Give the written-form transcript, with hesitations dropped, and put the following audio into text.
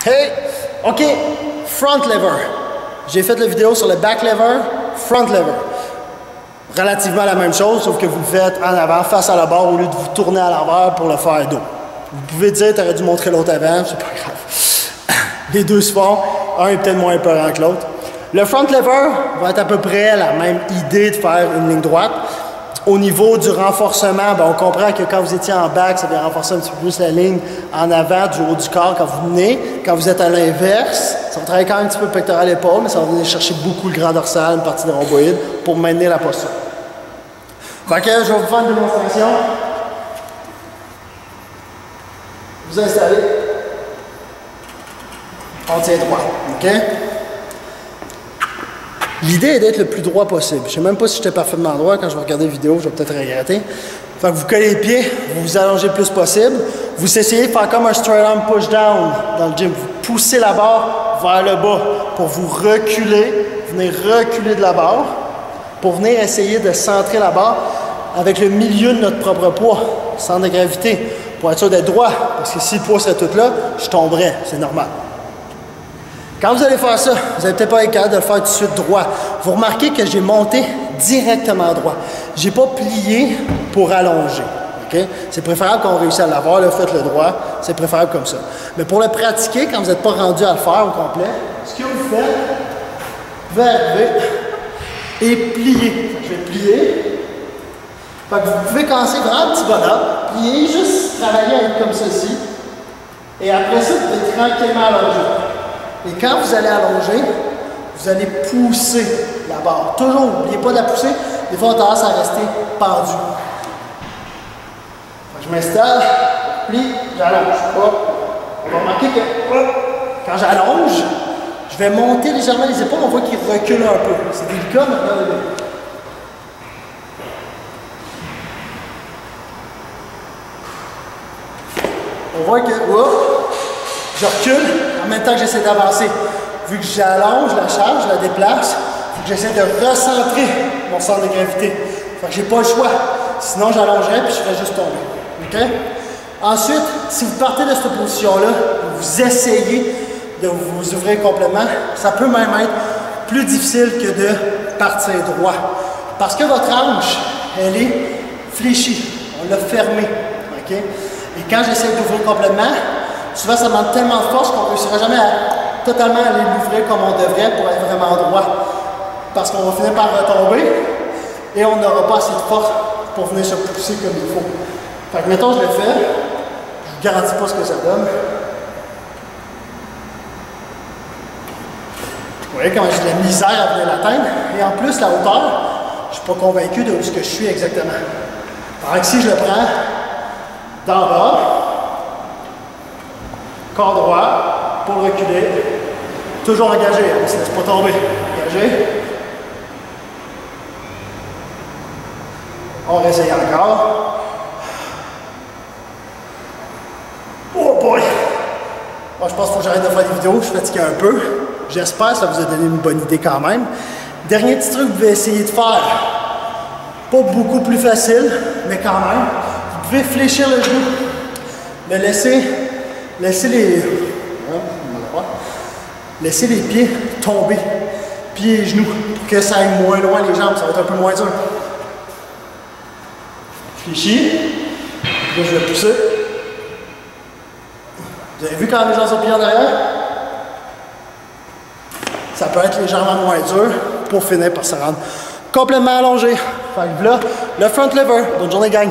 Hey! OK, front lever. J'ai fait la vidéo sur le back lever, front lever. Relativement la même chose, sauf que vous le faites en avant, face à la barre, au lieu de vous tourner à l'envers pour le faire dos. Vous pouvez dire, tu aurais dû montrer l'autre avant, c'est pas grave. Les deux se font, un est peut-être moins épeurant que l'autre. Le front lever va être à peu près la même idée de faire une ligne droite. Au niveau du renforcement, ben on comprend que quand vous étiez en back, ça vient renforcer un petit peu plus la ligne en avant du haut du corps quand vous venez. Quand vous êtes à l'inverse, ça va travailler quand même un petit peu pectoral épaule, mais ça va venir chercher beaucoup le grand dorsal, une partie des rhomboïdes pour maintenir la posture. Fait que je vais vous faire une démonstration. Vous installez. On tient droit, OK? L'idée est d'être le plus droit possible. Je ne sais même pas si j'étais parfaitement droit. Quand je vais regarder la vidéo, je vais peut-être regretter. Fait que vous collez les pieds, vous vous allongez le plus possible. Vous essayez de faire comme un straight arm push down dans le gym. Vous poussez la barre vers le bas pour vous reculer, venir reculer de la barre, pour venir essayer de centrer la barre avec le milieu de notre propre poids, centre de gravité, pour être sûr d'être droit. Parce que si le poids serait tout là, je tomberais. C'est normal. Quand vous allez faire ça, vous n'allez peut-être pas être capable de le faire tout de suite droit. Vous remarquez que j'ai monté directement droit. Je n'ai pas plié pour allonger. Okay? C'est préférable qu'on réussisse à l'avoir, là, faites le droit. C'est préférable comme ça. Mais pour le pratiquer, quand vous n'êtes pas rendu à le faire au complet, ce que vous faites, vous pouvez arriver et plier. Je vais plier. Fait que vous pouvez commencer vraiment petit bonhomme, plier, juste travailler à être comme ceci. Et après ça, vous pouvez tranquillement allonger. Et quand vous allez allonger, vous allez pousser la barre. Toujours, n'oubliez pas de la pousser. Des fois, on a tendance à rester pendu. Je m'installe, plie, j'allonge. On va remarquer que quand j'allonge, je vais monter légèrement les épaules. On voit qu'ils reculent un peu. C'est délicat, mais regardez. On voit que je recule en même temps que j'essaie d'avancer. Vu que j'allonge la charge, je la déplace, il faut que j'essaie de recentrer mon centre de gravité. Fait que j'ai pas le choix. Sinon, j'allongerais puis je ferais juste tomber. OK? Ensuite, si vous partez de cette position-là, vous essayez de vous ouvrir complètement, ça peut même être plus difficile que de partir droit. Parce que votre hanche, elle est fléchie. On l'a fermée. OK? Et quand j'essaie d'ouvrir complètement, souvent ça demande tellement de force qu'on ne réussira jamais à totalement aller l'ouvrir comme on devrait pour être vraiment droit. Parce qu'on va finir par retomber et on n'aura pas assez de force pour venir se pousser comme il faut. Fait que mettons je le fais, je ne garantis pas ce que ça donne. Vous voyez comment j'ai de la misère à venir l'atteindre. Et en plus la hauteur, je ne suis pas convaincu de où ce que je suis exactement. Alors que si je le prends d'en bas, corps droit, pour reculer, toujours engagé, on ne se laisse pas tomber, engagé. On réessaye encore. Oh boy! Bon, je pense qu'il faut que j'arrête de faire des vidéos, je suis fatigué un peu. J'espère que ça vous a donné une bonne idée quand même. Dernier petit truc que vous pouvez essayer de faire, pas beaucoup plus facile, mais quand même, vous pouvez fléchir le genou, mais laisser les pieds tomber, pieds et genoux, pour que ça aille moins loin les jambes, ça va être un peu moins dur. Je fléchis, là je vais pousser. Vous avez vu quand les jambes sont pliées en arrière? Ça peut être légèrement moins dur pour finir par se rendre complètement allongé. Fait que là, le front lever. Bonne journée gang!